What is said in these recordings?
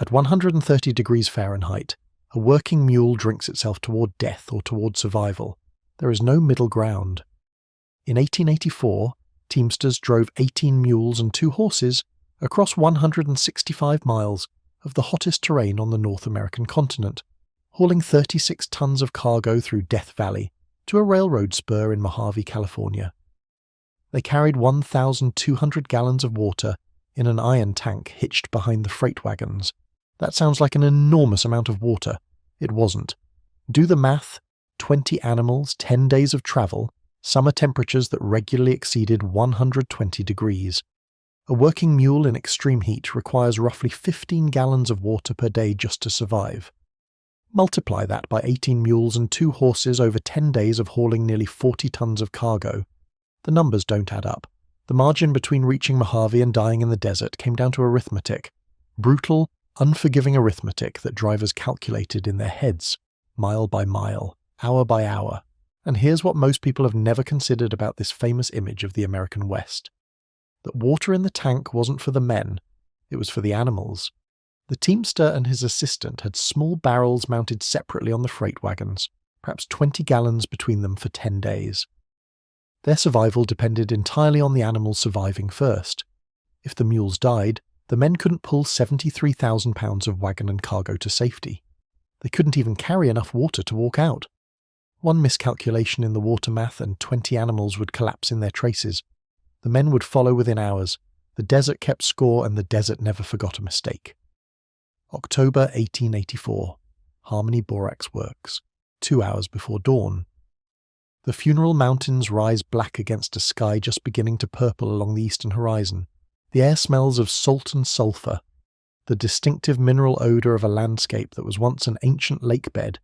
At 130 degrees Fahrenheit, a working mule drinks itself toward death or toward survival. There is no middle ground. In 1884, teamsters drove 18 mules and 2 horses across 165 miles of the hottest terrain on the North American continent, hauling 36 tons of cargo through Death Valley to a railroad spur in Mojave, California. They carried 1,200 gallons of water in an iron tank hitched behind the freight wagons. That sounds like an enormous amount of water. It wasn't. Do the math: 20 animals, 10 days of travel, summer temperatures that regularly exceeded 120 degrees. A working mule in extreme heat requires roughly 15 gallons of water per day just to survive. Multiply that by 18 mules and 2 horses over 10 days of hauling nearly 40 tons of cargo. The numbers don't add up. The margin between reaching Mojave and dying in the desert came down to arithmetic. Brutal, unforgiving arithmetic that drivers calculated in their heads, mile by mile, hour by hour. And here's what most people have never considered about this famous image of the American West. That water in the tank wasn't for the men, it was for the animals. The teamster and his assistant had small barrels mounted separately on the freight wagons, perhaps 20 gallons between them for 10 days. Their survival depended entirely on the animals surviving first. If the mules died, the men couldn't pull 73,000 pounds of wagon and cargo to safety. They couldn't even carry enough water to walk out. One miscalculation in the water math and 20 animals would collapse in their traces. The men would follow within hours. The desert kept score and the desert never forgot a mistake. October 1884. Harmony Borax Works. 2 hours before dawn. The Funeral Mountains rise black against a sky just beginning to purple along the eastern horizon. The air smells of salt and sulphur, the distinctive mineral odour of a landscape that was once an ancient lake bed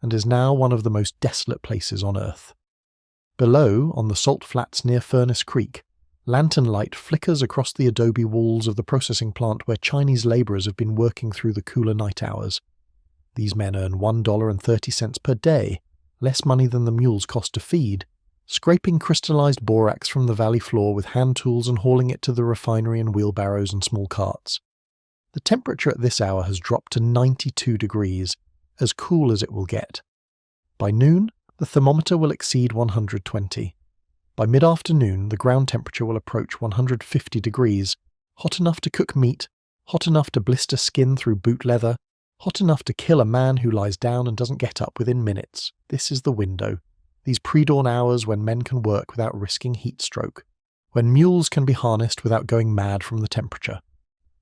and is now one of the most desolate places on Earth. Below, on the salt flats near Furnace Creek, lantern light flickers across the adobe walls of the processing plant where Chinese labourers have been working through the cooler night hours. These men earn $1.30 per day, less money than the mules cost to feed, scraping crystallized borax from the valley floor with hand tools and hauling it to the refinery in wheelbarrows and small carts. The temperature at this hour has dropped to 92 degrees, as cool as it will get. By noon, the thermometer will exceed 120. By mid-afternoon, the ground temperature will approach 150 degrees, hot enough to cook meat, hot enough to blister skin through boot leather, hot enough to kill a man who lies down and doesn't get up within minutes. This is the window. These pre-dawn hours when men can work without risking heat stroke, when mules can be harnessed without going mad from the temperature.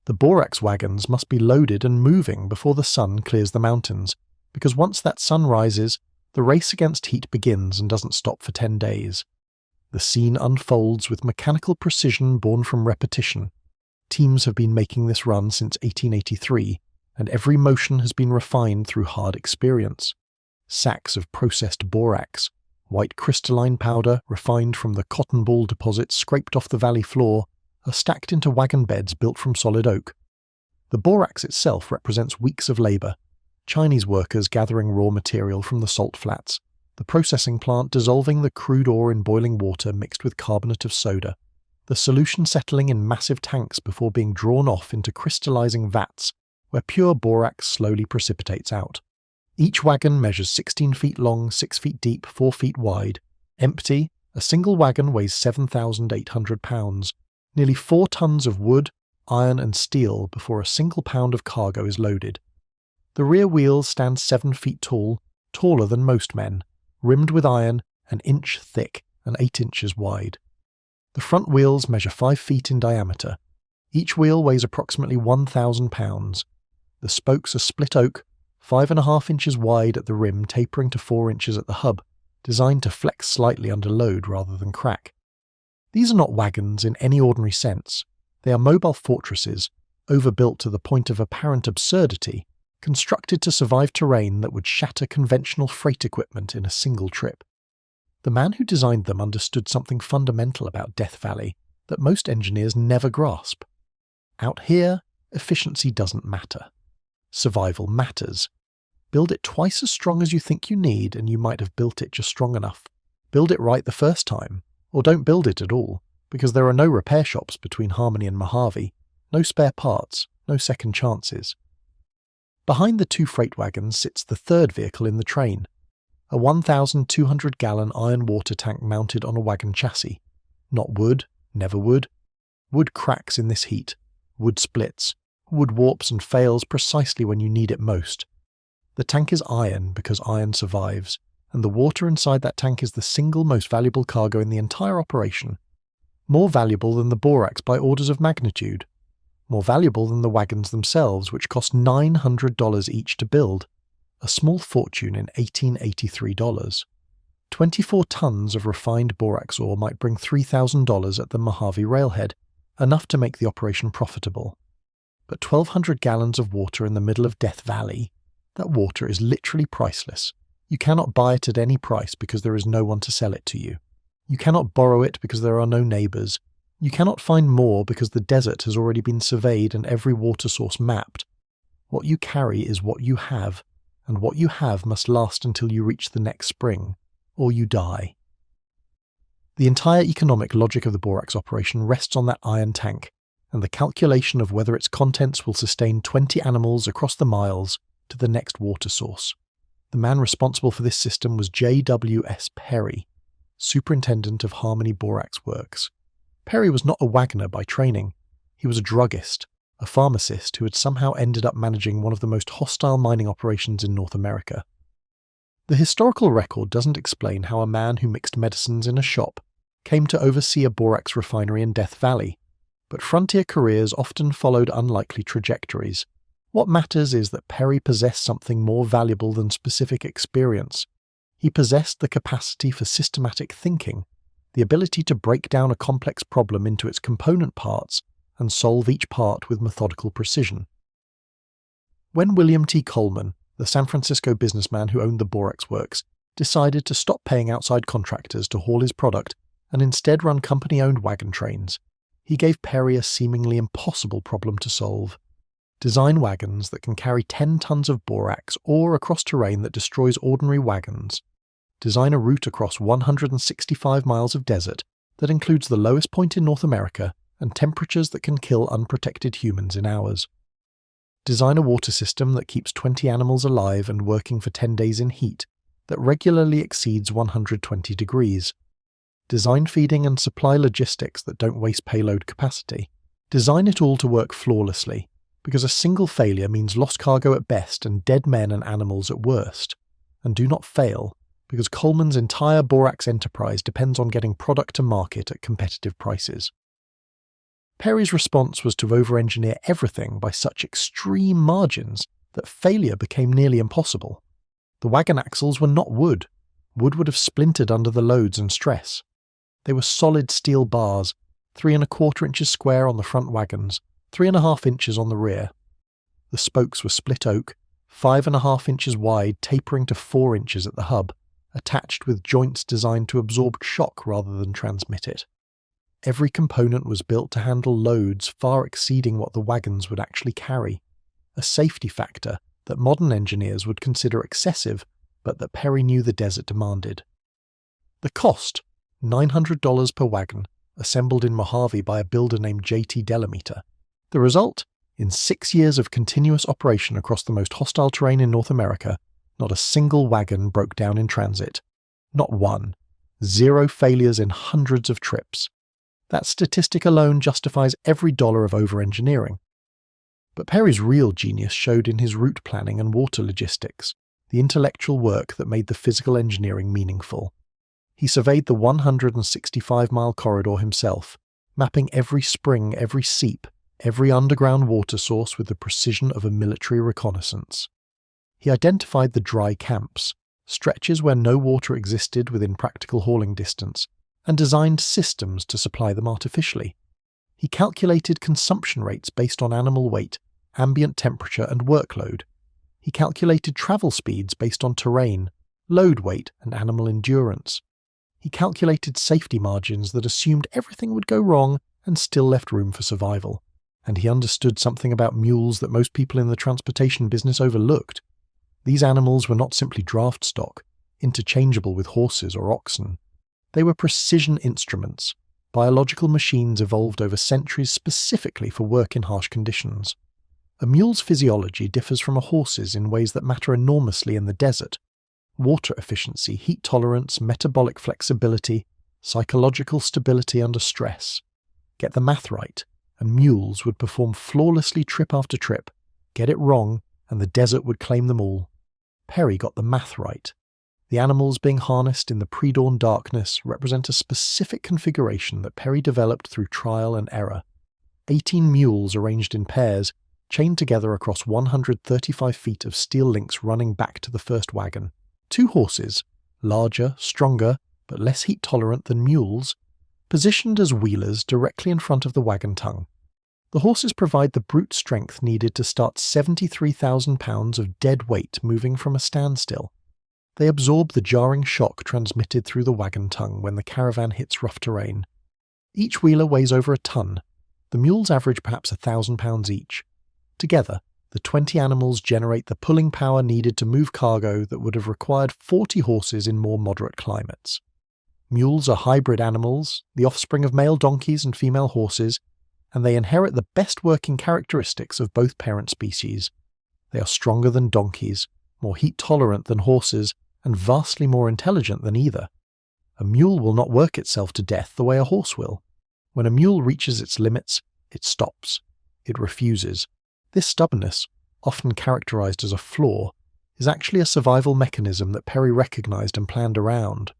The borax wagons must be loaded and moving before the sun clears the mountains, because once that sun rises, the race against heat begins and doesn't stop for 10 days. The scene unfolds with mechanical precision born from repetition. Teams have been making this run since 1883, and every motion has been refined through hard experience. Sacks of processed borax, white crystalline powder refined from the cotton ball deposits scraped off the valley floor, are stacked into wagon beds built from solid oak. The borax itself represents weeks of labour. Chinese workers gathering raw material from the salt flats, the processing plant dissolving the crude ore in boiling water mixed with carbonate of soda, the solution settling in massive tanks before being drawn off into crystallizing vats where pure borax slowly precipitates out. Each wagon measures 16 feet long, 6 feet deep, 4 feet wide. Empty, a single wagon weighs 7,800 pounds, nearly 4 tons of wood, iron and steel before a single pound of cargo is loaded. The rear wheels stand 7 feet tall, taller than most men, rimmed with iron, an inch thick and 8 inches wide. The front wheels measure 5 feet in diameter. Each wheel weighs approximately 1,000 pounds. The spokes are split oak, 5.5 inches wide at the rim tapering to 4 inches at the hub, designed to flex slightly under load rather than crack. These are not wagons in any ordinary sense. They are mobile fortresses, overbuilt to the point of apparent absurdity, constructed to survive terrain that would shatter conventional freight equipment in a single trip. The man who designed them understood something fundamental about Death Valley that most engineers never grasp. Out here, efficiency doesn't matter. Survival matters. Build it twice as strong as you think you need and you might have built it just strong enough. Build it right the first time, or don't build it at all, because there are no repair shops between Harmony and Mojave, no spare parts, no second chances. Behind the two freight wagons sits the third vehicle in the train, a 1,200-gallon iron water tank mounted on a wagon chassis. Not wood, never wood. Wood cracks in this heat. Wood splits. Wood warps and fails precisely when you need it most. The tank is iron because iron survives, and the water inside that tank is the single most valuable cargo in the entire operation. More valuable than the borax by orders of magnitude. More valuable than the wagons themselves, which cost $900 each to build, a small fortune in 1883 dollars. 24 tons of refined borax ore might bring $3,000 at the Mojave railhead, enough to make the operation profitable. But 1,200 gallons of water in the middle of Death Valley, that water is literally priceless. You cannot buy it at any price because there is no one to sell it to you. You cannot borrow it because there are no neighbours. You cannot find more because the desert has already been surveyed and every water source mapped. What you carry is what you have, and what you have must last until you reach the next spring, or you die. The entire economic logic of the borax operation rests on that iron tank, and the calculation of whether its contents will sustain 20 animals across the miles to the next water source. The man responsible for this system was JWS Perry, superintendent of Harmony Borax Works. Perry was not a wagoner by training. He was a druggist, a pharmacist who had somehow ended up managing one of the most hostile mining operations in North America. The historical record doesn't explain how a man who mixed medicines in a shop came to oversee a borax refinery in Death Valley, but frontier careers often followed unlikely trajectories. What matters is that Perry possessed something more valuable than specific experience. He possessed the capacity for systematic thinking, the ability to break down a complex problem into its component parts and solve each part with methodical precision. When William T. Coleman, the San Francisco businessman who owned the borax works, decided to stop paying outside contractors to haul his product and instead run company-owned wagon trains, he gave Perry a seemingly impossible problem to solve. Design wagons that can carry 10 tons of borax or across terrain that destroys ordinary wagons. Design a route across 165 miles of desert that includes the lowest point in North America and temperatures that can kill unprotected humans in hours. Design a water system that keeps 20 animals alive and working for 10 days in heat that regularly exceeds 120 degrees. Design feeding and supply logistics that don't waste payload capacity. Design it all to work flawlessly, because a single failure means lost cargo at best and dead men and animals at worst. And do not fail, because Coleman's entire borax enterprise depends on getting product to market at competitive prices. Perry's response was to over-engineer everything by such extreme margins that failure became nearly impossible. The wagon axles were not wood. Wood would have splintered under the loads and stress. They were solid steel bars, 3¼ inches square on the front wagons, 3½ inches on the rear. The spokes were split oak, 5½ inches wide, tapering to 4 inches at the hub, attached with joints designed to absorb shock rather than transmit it. Every component was built to handle loads far exceeding what the wagons would actually carry, a safety factor that modern engineers would consider excessive, but that Perry knew the desert demanded. The cost, $900 per wagon, assembled in Mojave by a builder named J.T. Delameter. The result? In 6 years of continuous operation across the most hostile terrain in North America, not a single wagon broke down in transit. Not one. 0 failures in hundreds of trips. That statistic alone justifies every dollar of over-engineering. But Perry's real genius showed in his route planning and water logistics, the intellectual work that made the physical engineering meaningful. He surveyed the 165-mile corridor himself, mapping every spring, every seep, every underground water source with the precision of a military reconnaissance. He identified the dry camps, stretches where no water existed within practical hauling distance, and designed systems to supply them artificially. He calculated consumption rates based on animal weight, ambient temperature, and workload. He calculated travel speeds based on terrain, load weight, and animal endurance. He calculated safety margins that assumed everything would go wrong and still left room for survival. And he understood something about mules that most people in the transportation business overlooked. These animals were not simply draft stock, interchangeable with horses or oxen. They were precision instruments, biological machines evolved over centuries specifically for work in harsh conditions. A mule's physiology differs from a horse's in ways that matter enormously in the desert. Water efficiency, heat tolerance, metabolic flexibility, psychological stability under stress. Get the math right, and mules would perform flawlessly trip after trip. Get it wrong, and the desert would claim them all. Perry got the math right. The animals being harnessed in the pre-dawn darkness represent a specific configuration that Perry developed through trial and error. 18 mules arranged in pairs, chained together across 135 feet of steel links running back to the first wagon. 2 horses, larger, stronger, but less heat-tolerant than mules, positioned as wheelers directly in front of the wagon tongue. The horses provide the brute strength needed to start 73,000 pounds of dead weight moving from a standstill. They absorb the jarring shock transmitted through the wagon tongue when the caravan hits rough terrain. Each wheeler weighs over a ton. The mules average perhaps 1,000 pounds each. Together, the 20 animals generate the pulling power needed to move cargo that would have required 40 horses in more moderate climates. Mules are hybrid animals, the offspring of male donkeys and female horses, and they inherit the best working characteristics of both parent species. They are stronger than donkeys, more heat-tolerant than horses, and vastly more intelligent than either. A mule will not work itself to death the way a horse will. When a mule reaches its limits, it stops. It refuses. This stubbornness, often characterized as a flaw, is actually a survival mechanism that Perry recognized and planned around.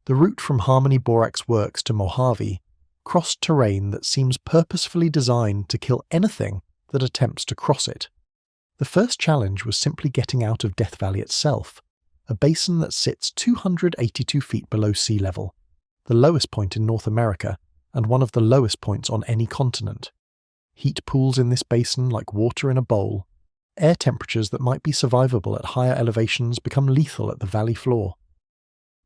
The route from Harmony Borax Works to Mojave crossed terrain that seems purposefully designed to kill anything that attempts to cross it. The first challenge was simply getting out of Death Valley itself, a basin that sits 282 feet below sea level, the lowest point in North America and one of the lowest points on any continent. Heat pools in this basin like water in a bowl. Air temperatures that might be survivable at higher elevations become lethal at the valley floor.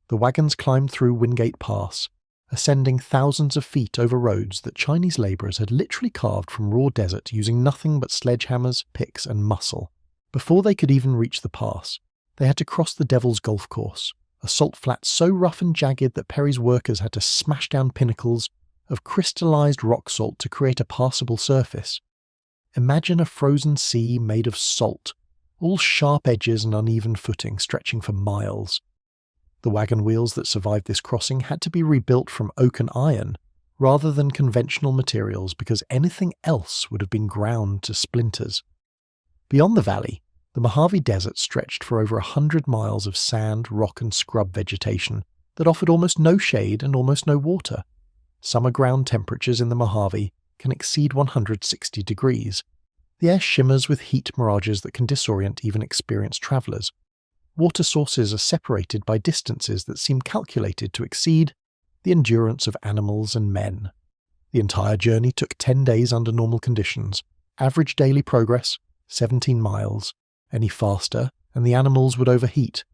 The wagons climbed through Wingate Pass, ascending thousands of feet over roads that Chinese labourers had literally carved from raw desert using nothing but sledgehammers, picks and muscle. Before they could even reach the pass, they had to cross the Devil's Golf Course, a salt flat so rough and jagged that Perry's workers had to smash down pinnacles of crystallized rock salt to create a passable surface. Imagine a frozen sea made of salt, all sharp edges and uneven footing stretching for miles. The wagon wheels that survived this crossing had to be rebuilt from oak and iron, rather than conventional materials because anything else would have been ground to splinters. Beyond the valley, the Mojave Desert stretched for over 100 miles of sand, rock and scrub vegetation that offered almost no shade and almost no water. Summer ground temperatures in the Mojave can exceed 160 degrees. The air shimmers with heat mirages that can disorient even experienced travellers. Water sources are separated by distances that seem calculated to exceed the endurance of animals and men. The entire journey took 10 days under normal conditions. Average daily progress, 17 miles. Any faster, and the animals would overheat,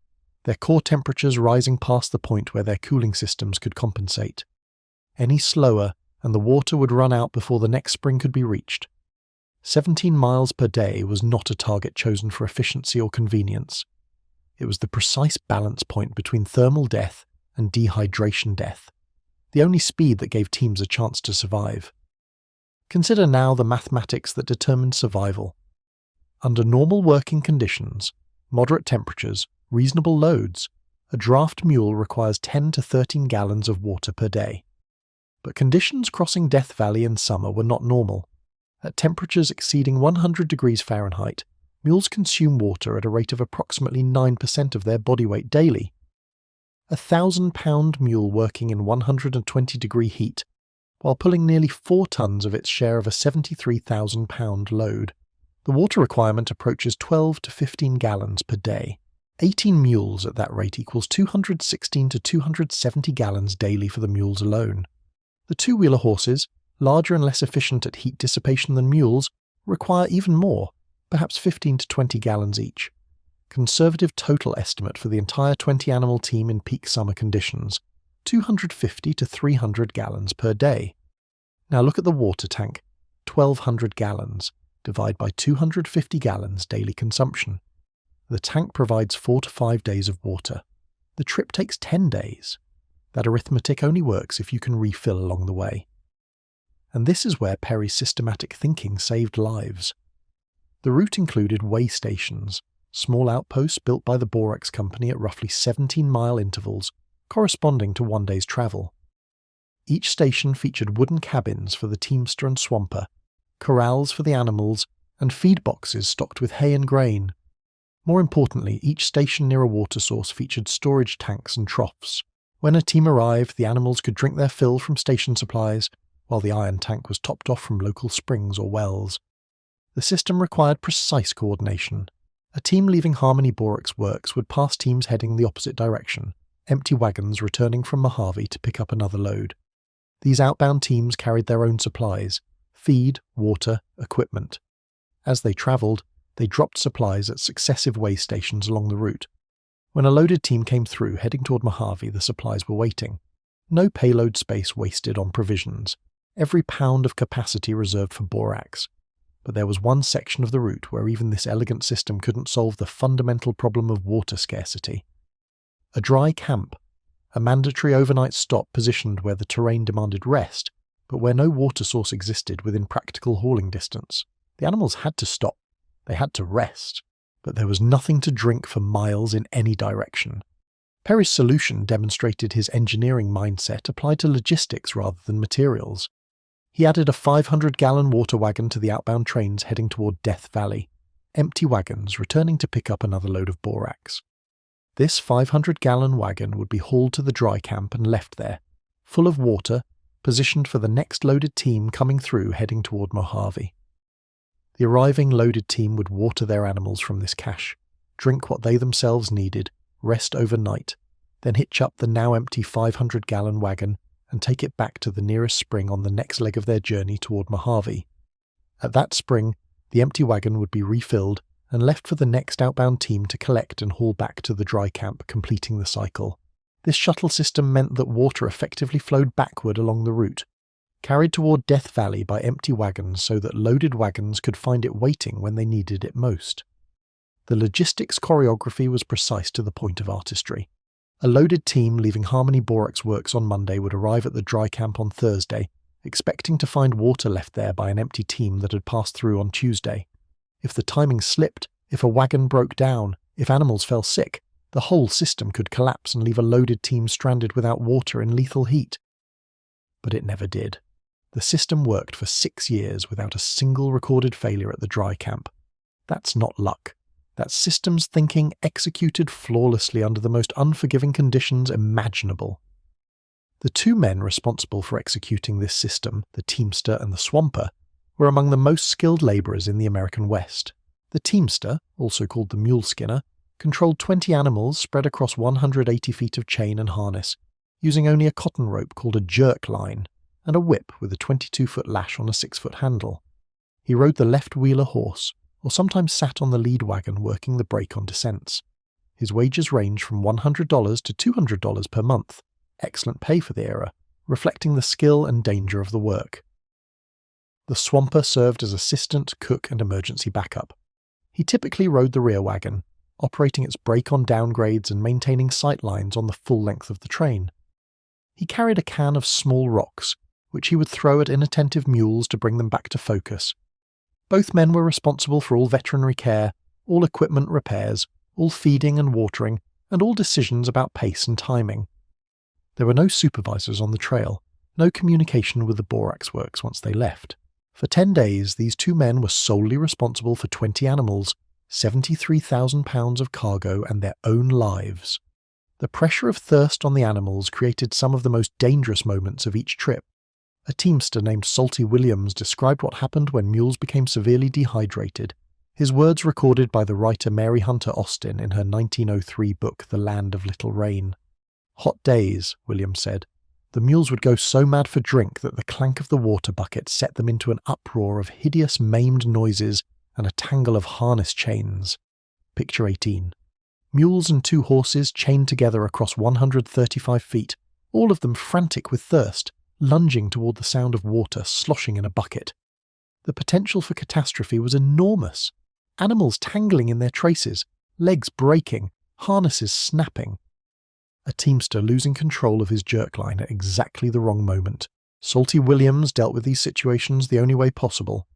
their core temperatures rising past the point where their cooling systems could compensate. Any slower, and the water would run out before the next spring could be reached. 17 miles per day was not a target chosen for efficiency or convenience. It was the precise balance point between thermal death and dehydration death, the only speed that gave teams a chance to survive. Consider now the mathematics that determined survival. Under normal working conditions, moderate temperatures, reasonable loads, a draft mule requires 10 to 13 gallons of water per day. But conditions crossing Death Valley in summer were not normal. At temperatures exceeding 100 degrees Fahrenheit, mules consume water at a rate of approximately 9% of their body weight daily. A 1,000-pound mule working in 120-degree heat, while pulling nearly 4 tons of its share of a 73,000-pound load. The water requirement approaches 12 to 15 gallons per day. 18 mules at that rate equals 216 to 270 gallons daily for the mules alone. The two-wheeler horses, larger and less efficient at heat dissipation than mules, require even more, perhaps 15 to 20 gallons each. Conservative total estimate for the entire 20-animal team in peak summer conditions, 250 to 300 gallons per day. Now look at the water tank, 1,200 gallons. Divide by 250 gallons daily consumption. The tank provides 4 to 5 days of water. The trip takes 10 days. That arithmetic only works if you can refill along the way. And this is where Perry's systematic thinking saved lives. The route included way stations, small outposts built by the borax company at roughly 17-mile intervals, corresponding to one day's travel. Each station featured wooden cabins for the teamster and swamper, corrals for the animals, and feed boxes stocked with hay and grain. More importantly, each station near a water source featured storage tanks and troughs. When a team arrived, the animals could drink their fill from station supplies, while the iron tank was topped off from local springs or wells. The system required precise coordination. A team leaving Harmony Borax Works would pass teams heading the opposite direction, empty wagons returning from Mojave to pick up another load. These outbound teams carried their own supplies: feed, water, equipment. As they travelled, they dropped supplies at successive way stations along the route. When a loaded team came through heading toward Mojave, the supplies were waiting. No payload space wasted on provisions, every pound of capacity reserved for borax. But there was one section of the route where even this elegant system couldn't solve the fundamental problem of water scarcity. A dry camp, a mandatory overnight stop positioned where the terrain demanded rest, but where no water source existed within practical hauling distance. The animals had to stop. They had to rest, but there was nothing to drink for miles in any direction. Perry's solution demonstrated his engineering mindset applied to logistics rather than materials. He added a 500-gallon water wagon to the outbound trains heading toward Death Valley, empty wagons returning to pick up another load of borax. This 500-gallon wagon would be hauled to the dry camp and left there, full of water, positioned for the next loaded team coming through heading toward Mojave. The arriving loaded team would water their animals from this cache, drink what they themselves needed, rest overnight, then hitch up the now empty 500-gallon wagon and take it back to the nearest spring on the next leg of their journey toward Mojave. At that spring, the empty wagon would be refilled and left for the next outbound team to collect and haul back to the dry camp, completing the cycle. This shuttle system meant that water effectively flowed backward along the route, carried toward Death Valley by empty wagons so that loaded wagons could find it waiting when they needed it most. The logistics choreography was precise to the point of artistry. A loaded team leaving Harmony Borax Works on Monday would arrive at the dry camp on Thursday, expecting to find water left there by an empty team that had passed through on Tuesday. If the timing slipped, if a wagon broke down, if animals fell sick, the whole system could collapse and leave a loaded team stranded without water in lethal heat. But it never did. The system worked for 6 years without a single recorded failure at the dry camp. That's not luck. That's systems thinking executed flawlessly under the most unforgiving conditions imaginable. The two men responsible for executing this system, the teamster and the swamper, were among the most skilled labourers in the American West. The teamster, also called the mule skinner, controlled 20 animals spread across 180 feet of chain and harness, using only a cotton rope called a jerk line, and a whip with a 22-foot lash on a 6-foot handle. He rode the left-wheeler horse, or sometimes sat on the lead wagon working the brake on descents. His wages ranged from $100 to $200 per month, excellent pay for the era, reflecting the skill and danger of the work. The swamper served as assistant, cook, and emergency backup. He typically rode the rear wagon, operating its brake on downgrades and maintaining sight lines on the full length of the train. He carried a can of small rocks, which he would throw at inattentive mules to bring them back to focus. Both men were responsible for all veterinary care, all equipment repairs, all feeding and watering, and all decisions about pace and timing. There were no supervisors on the trail, no communication with the borax works once they left. For 10 days, these two men were solely responsible for 20 animals, 73,000 pounds of cargo, and their own lives. The pressure of thirst on the animals created some of the most dangerous moments of each trip. A teamster named Salty Williams described what happened when mules became severely dehydrated, his words recorded by the writer Mary Hunter Austin in her 1903 book The Land of Little Rain. "Hot days," Williams said. "The mules would go so mad for drink that the clank of the water bucket set them into an uproar of hideous maimed noises and a tangle of harness chains." Picture 18. Mules and 2 horses chained together across 135 feet, all of them frantic with thirst, lunging toward the sound of water sloshing in a bucket. The potential for catastrophe was enormous. Animals tangling in their traces, legs breaking, harnesses snapping. A teamster losing control of his jerk line at exactly the wrong moment. Salty Williams dealt with these situations the only way possible: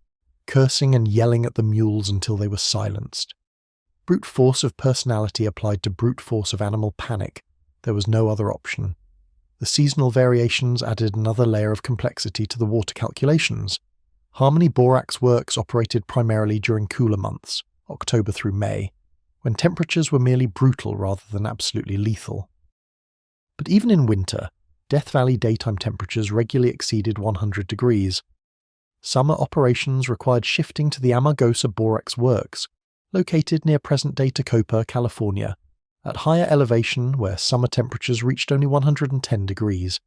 cursing and yelling at the mules until they were silenced. Brute force of personality applied to brute force of animal panic. There was no other option. The seasonal variations added another layer of complexity to the water calculations. Harmony borax works operated primarily during cooler months, October through May, when temperatures were merely brutal rather than absolutely lethal. But even in winter, Death Valley daytime temperatures regularly exceeded 100 degrees. Summer operations required shifting to the Amargosa Borax Works, located near present-day Tacoma, California, at higher elevation where summer temperatures reached only 110 degrees.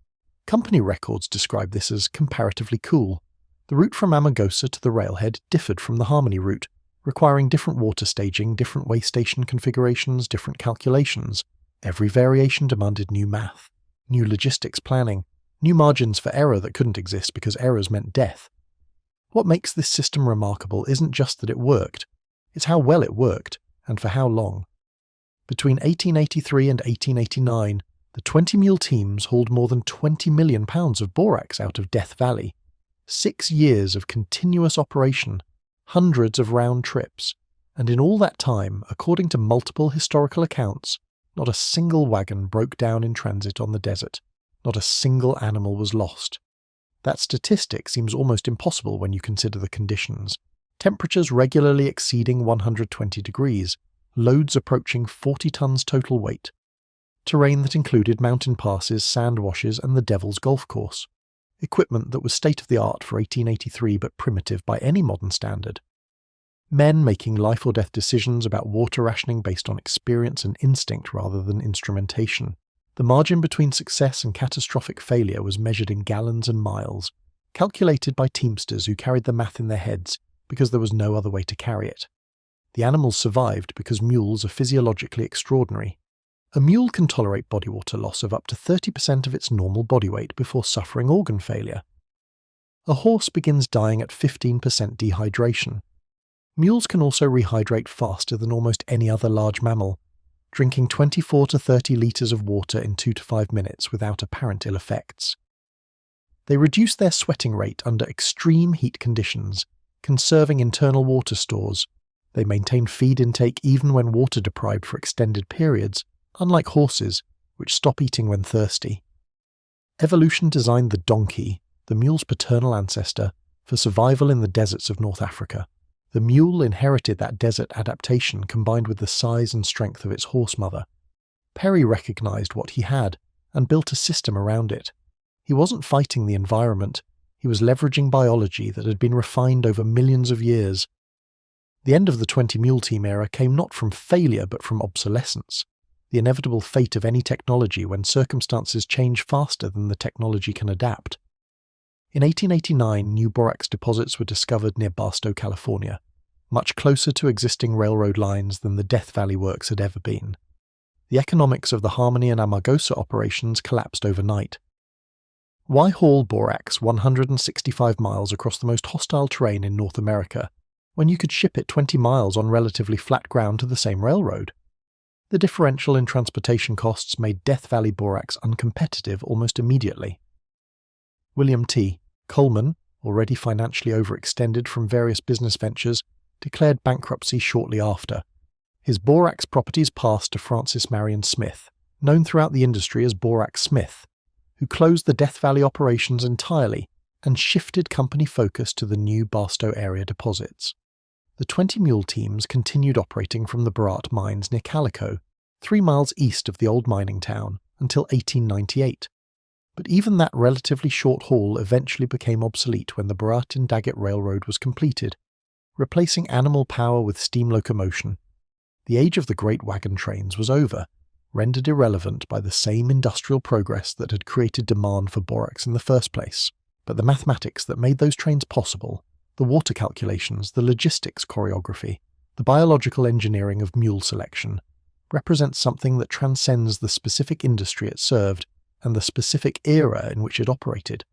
Company records describe this as comparatively cool. The route from Amargosa to the railhead differed from the Harmony route, requiring different water staging, different way station configurations, different calculations. Every variation demanded new math, new logistics planning, new margins for error that couldn't exist because errors meant death. What makes this system remarkable isn't just that it worked, it's how well it worked, and for how long. Between 1883 and 1889, the 20 mule teams hauled more than 20 million pounds of borax out of Death Valley. 6 years of continuous operation, hundreds of round trips, and in all that time, according to multiple historical accounts, not a single wagon broke down in transit on the desert. Not a single animal was lost. That statistic seems almost impossible when you consider the conditions. Temperatures regularly exceeding 120 degrees, loads approaching 40 tons total weight. Terrain that included mountain passes, sand washes, and the Devil's Golf Course. Equipment that was state-of-the-art for 1883 but primitive by any modern standard. Men making life-or-death decisions about water rationing based on experience and instinct rather than instrumentation. The margin between success and catastrophic failure was measured in gallons and miles, calculated by teamsters who carried the math in their heads because there was no other way to carry it. The animals survived because mules are physiologically extraordinary. A mule can tolerate body water loss of up to 30% of its normal body weight before suffering organ failure. A horse begins dying at 15% dehydration. Mules can also rehydrate faster than almost any other large mammal, drinking 24 to 30 litres of water in 2 to 5 minutes without apparent ill effects. They reduce their sweating rate under extreme heat conditions, conserving internal water stores. They maintain feed intake even when water deprived for extended periods, unlike horses, which stop eating when thirsty. Evolution designed the donkey, the mule's paternal ancestor, for survival in the deserts of North Africa. The mule inherited that desert adaptation combined with the size and strength of its horse mother. Perry recognized what he had and built a system around it. He wasn't fighting the environment, he was leveraging biology that had been refined over millions of years. The end of the 20-mule team era came not from failure but from obsolescence, the inevitable fate of any technology when circumstances change faster than the technology can adapt. In 1889, new borax deposits were discovered near Barstow, California, much closer to existing railroad lines than the Death Valley works had ever been. The economics of the Harmony and Amargosa operations collapsed overnight. Why haul borax 165 miles across the most hostile terrain in North America, when you could ship it 20 miles on relatively flat ground to the same railroad? The differential in transportation costs made Death Valley borax uncompetitive almost immediately. William T. Coleman, already financially overextended from various business ventures, declared bankruptcy shortly after. His borax properties passed to Francis Marion Smith, known throughout the industry as Borax Smith, who closed the Death Valley operations entirely and shifted company focus to the new Barstow area deposits. The 20-mule teams continued operating from the Barat mines near Calico, 3 miles east of the old mining town, until 1898. But even that relatively short haul eventually became obsolete when the Barat and Daggett Railroad was completed, replacing animal power with steam locomotion. The age of the great wagon trains was over, rendered irrelevant by the same industrial progress that had created demand for borax in the first place. But the mathematics that made those trains possible, the water calculations, the logistics choreography, the biological engineering of mule selection, represents something that transcends the specific industry it served and the specific era in which it operated.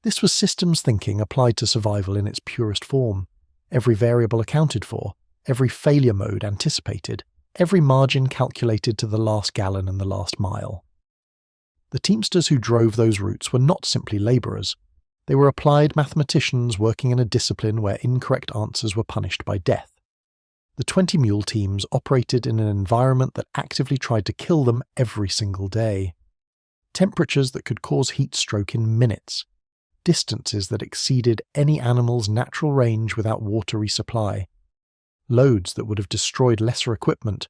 This was systems thinking applied to survival in its purest form. Every variable accounted for, every failure mode anticipated, every margin calculated to the last gallon and the last mile. The teamsters who drove those routes were not simply labourers. They were applied mathematicians working in a discipline where incorrect answers were punished by death. The 20 mule teams operated in an environment that actively tried to kill them every single day. Temperatures that could cause heat stroke in minutes. Distances that exceeded any animal's natural range without water resupply. Loads that would have destroyed lesser equipment.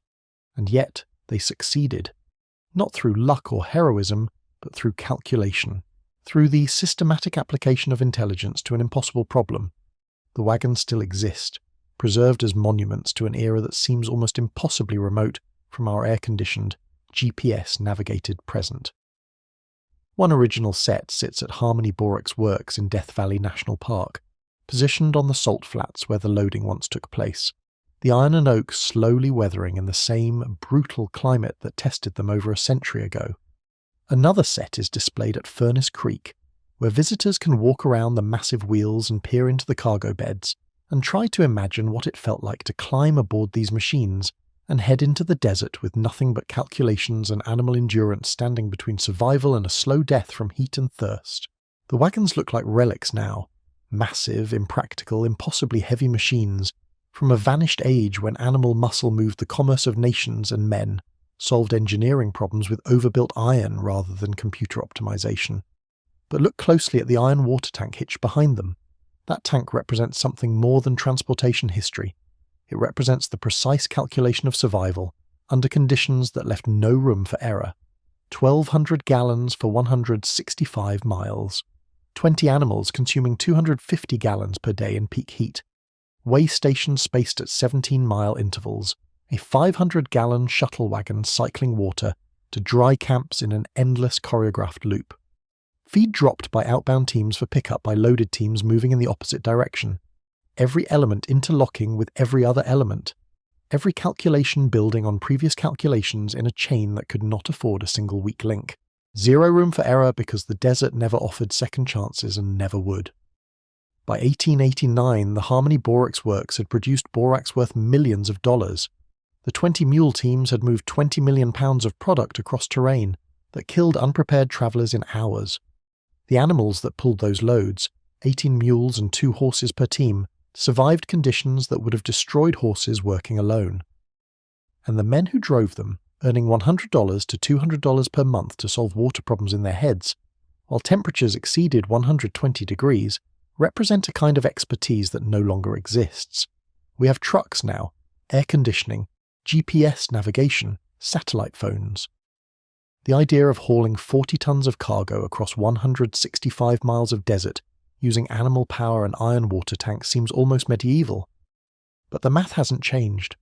And yet, they succeeded. Not through luck or heroism, but through calculation. Through the systematic application of intelligence to an impossible problem. The wagons still exist, preserved as monuments to an era that seems almost impossibly remote from our air-conditioned, GPS-navigated present. One original set sits at Harmony Borax Works in Death Valley National Park, positioned on the salt flats where the loading once took place, the iron and oak slowly weathering in the same brutal climate that tested them over a century ago. Another set is displayed at Furnace Creek, where visitors can walk around the massive wheels and peer into the cargo beds, and try to imagine what it felt like to climb aboard these machines and head into the desert with nothing but calculations and animal endurance standing between survival and a slow death from heat and thirst. The wagons look like relics now, massive, impractical, impossibly heavy machines from a vanished age when animal muscle moved the commerce of nations and men, solved engineering problems with overbuilt iron rather than computer optimization. But look closely at the iron water tank hitched behind them. That tank represents something more than transportation history. It represents the precise calculation of survival, under conditions that left no room for error. 1,200 gallons for 165 miles. 20 animals consuming 250 gallons per day in peak heat. Way stations spaced at 17-mile intervals. A 500-gallon shuttle wagon cycling water to dry camps in an endless choreographed loop. Feed dropped by outbound teams for pickup by loaded teams moving in the opposite direction. Every element interlocking with every other element. Every calculation building on previous calculations in a chain that could not afford a single weak link. Zero room for error because the desert never offered second chances and never would. By 1889, the Harmony Borax Works had produced borax worth millions of dollars. The 20 mule teams had moved 20 million pounds of product across terrain that killed unprepared travellers in hours. The animals that pulled those loads, 18 mules and 2 horses per team, survived conditions that would have destroyed horses working alone. And the men who drove them, earning $100 to $200 per month to solve water problems in their heads, while temperatures exceeded 120 degrees, represent a kind of expertise that no longer exists. We have trucks now, air conditioning, GPS navigation, satellite phones. The idea of hauling 40 tons of cargo across 165 miles of desert using animal power and iron water tanks seems almost medieval. But the math hasn't changed.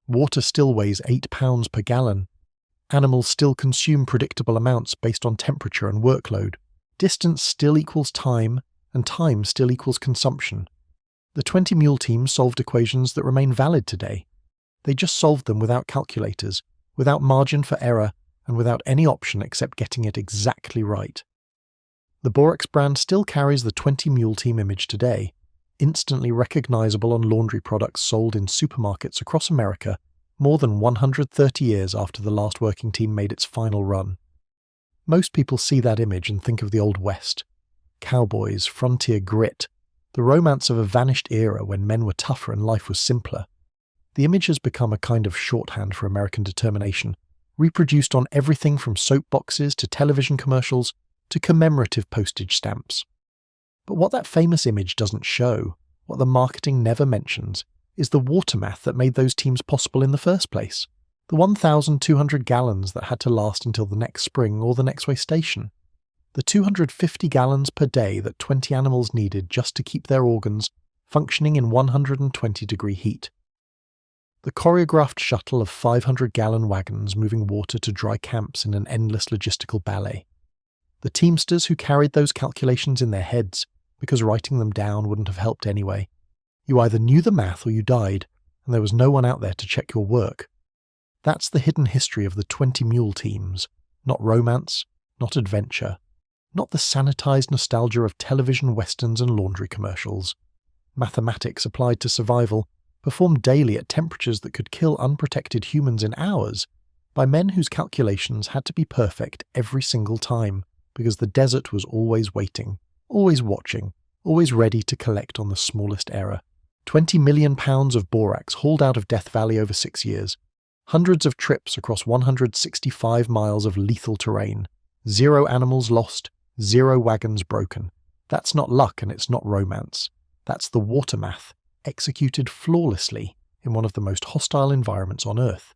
Water still weighs 8 pounds per gallon. Animals still consume predictable amounts based on temperature and workload. Distance still equals time, and time still equals consumption. The 20 mule teams solved equations that remain valid today. They just solved them without calculators, without margin for error, and without any option except getting it exactly right. The Borax brand still carries the 20 mule team image today, instantly recognizable on laundry products sold in supermarkets across America more than 130 years after the last working team made its final run. Most people see that image and think of the Old West. Cowboys, frontier grit, the romance of a vanished era when men were tougher and life was simpler. The image has become a kind of shorthand for American determination, reproduced on everything from soapboxes to television commercials to commemorative postage stamps. But what that famous image doesn't show, what the marketing never mentions, is the water math that made those teams possible in the first place. The 1,200 gallons that had to last until the next spring or the next way station. The 250 gallons per day that 20 animals needed just to keep their organs functioning in 120-degree heat. The choreographed shuttle of 500-gallon wagons moving water to dry camps in an endless logistical ballet. The teamsters who carried those calculations in their heads, because writing them down wouldn't have helped anyway. You either knew the math or you died, and there was no one out there to check your work. That's the hidden history of the 20 mule teams, not romance, not adventure, not the sanitized nostalgia of television westerns and laundry commercials. Mathematics applied to survival, performed daily at temperatures that could kill unprotected humans in hours, by men whose calculations had to be perfect every single time, because the desert was always waiting. always watching, always ready to collect on the smallest error. 20 million pounds of borax hauled out of Death Valley over 6 years. Hundreds of trips across 165 miles of lethal terrain. 0 animals lost, 0 wagons broken. That's not luck and it's not romance. That's the water math, executed flawlessly in one of the most hostile environments on Earth.